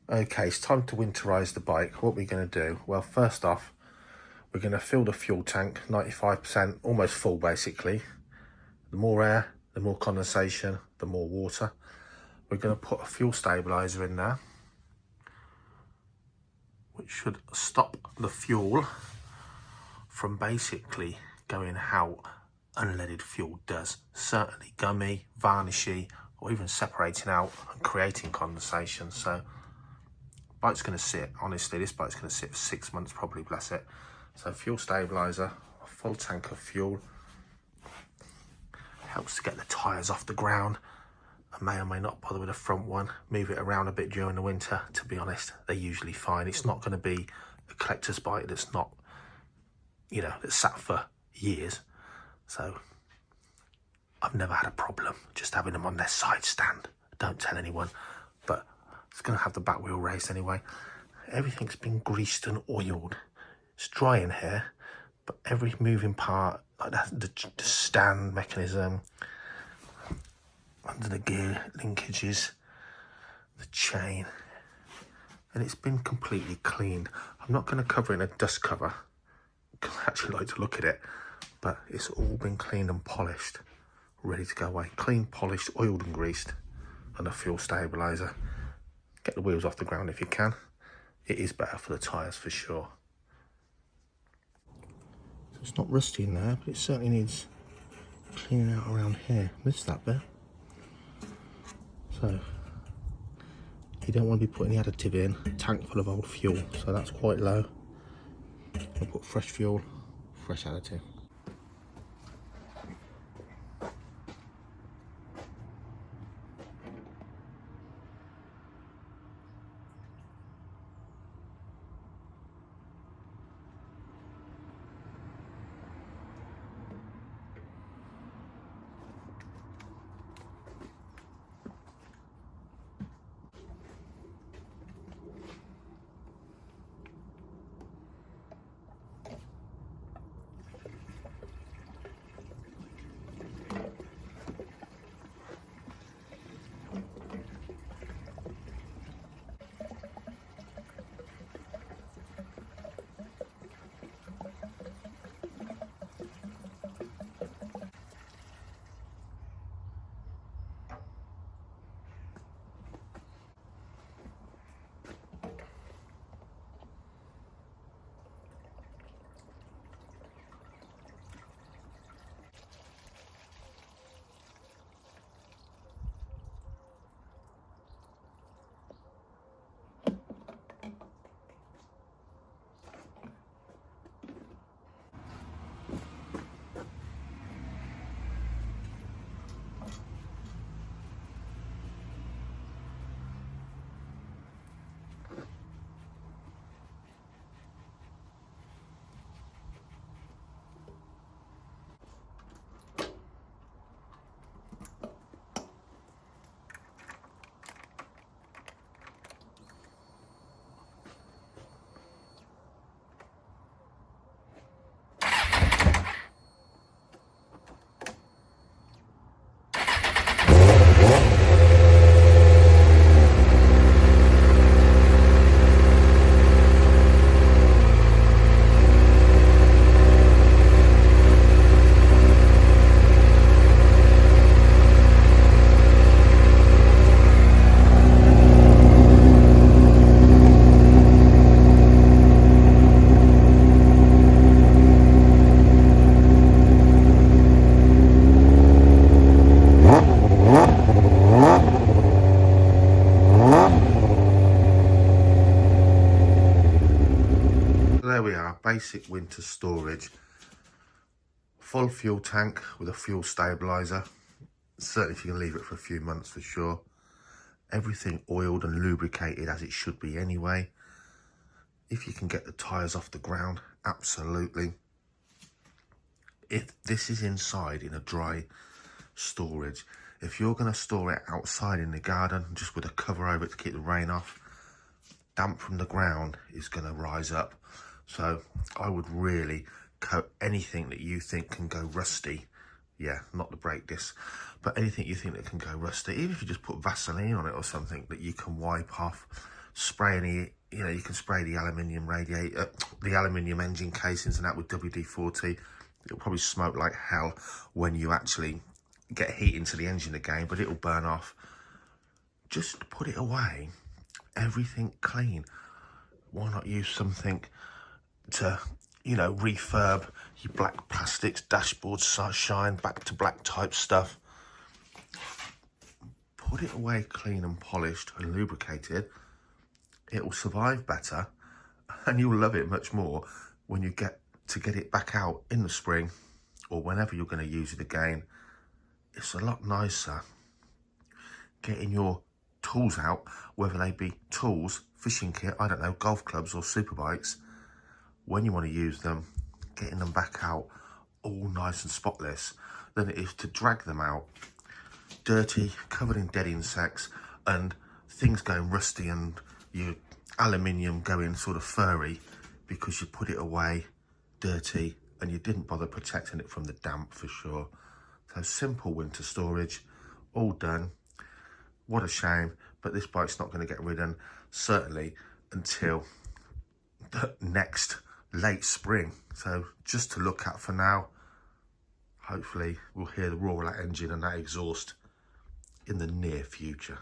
Okay, it's time to winterise the bike. What we're going to do? Well, first off, we're going to fill the fuel tank 95%, almost full basically. The more air, the more condensation, the more water. We're going to put a fuel stabiliser in there, which should stop the fuel from basically going out. Unleaded fuel does. Certainly gummy, varnishy, or even separating out and creating condensation. So bike's going to sit, honestly, this bike's going to sit for 6 months probably, bless it. So fuel stabiliser, a full tank of fuel, helps to get the tyres off the ground. I may or may not bother with the front one, move it around a bit during the winter. To be honest, they're usually fine. It's not going to be a collector's bike that's not, you know, that's sat for years. So I've never had a problem just having them on their side stand. Don't tell anyone, but it's going to have the back wheel raised anyway. Everything's been greased and oiled. It's dry in here, but every moving part, like that, the stand mechanism, under the gear linkages, the chain, and it's been completely cleaned. I'm not going to cover it in a dust cover. I actually like to look at it, but it's all been cleaned and polished, ready to go away. Clean, polished, oiled and greased, and a fuel stabiliser. Get the wheels off the ground if you can. It is better for the tyres for sure. So it's not rusty in there, but it certainly needs cleaning out around here. Missed that bit. So you don't want to be putting the additive in, tank full of old fuel, so that's quite low. I'll put fresh fuel, fresh additive. There we are, basic winter storage. Full fuel tank with a fuel stabiliser. Certainly if you can leave it for a few months for sure. Everything oiled and lubricated as it should be anyway. If you can get the tyres off the ground, absolutely. If this is inside in a dry storage, if you're going to store it outside in the garden, just with a cover over it to keep the rain off, damp from the ground is going to rise up. So I would really coat anything that you think can go rusty. Yeah, not the brake disc, but anything you think that can go rusty, even if you just put Vaseline on it or something that you can wipe off, spray any, you know, you can spray the aluminium radiator, the aluminium engine casings and that with WD-40. It'll probably smoke like hell when you actually get heat into the engine again, but it'll burn off. Just put it away, everything clean. Why not use something to, you know, refurb your black plastics, dashboards, shine, back to black type stuff. Put it away clean and polished and lubricated. It will survive better and you'll love it much more when you get to get it back out in the spring or whenever you're going to use it again. It's a lot nicer getting your tools out, whether they be tools, fishing kit, I don't know, golf clubs or super bikes, when you want to use them, getting them back out all nice and spotless, than it is to drag them out dirty, covered in dead insects and things going rusty and your aluminium going sort of furry because you put it away dirty and you didn't bother protecting it from the damp for sure. So simple winter storage, all done. What a shame, but this bike's not going to get ridden, certainly until the next late spring. So just to look at for now. Hopefully we'll hear the roar of that engine and that exhaust in the near future.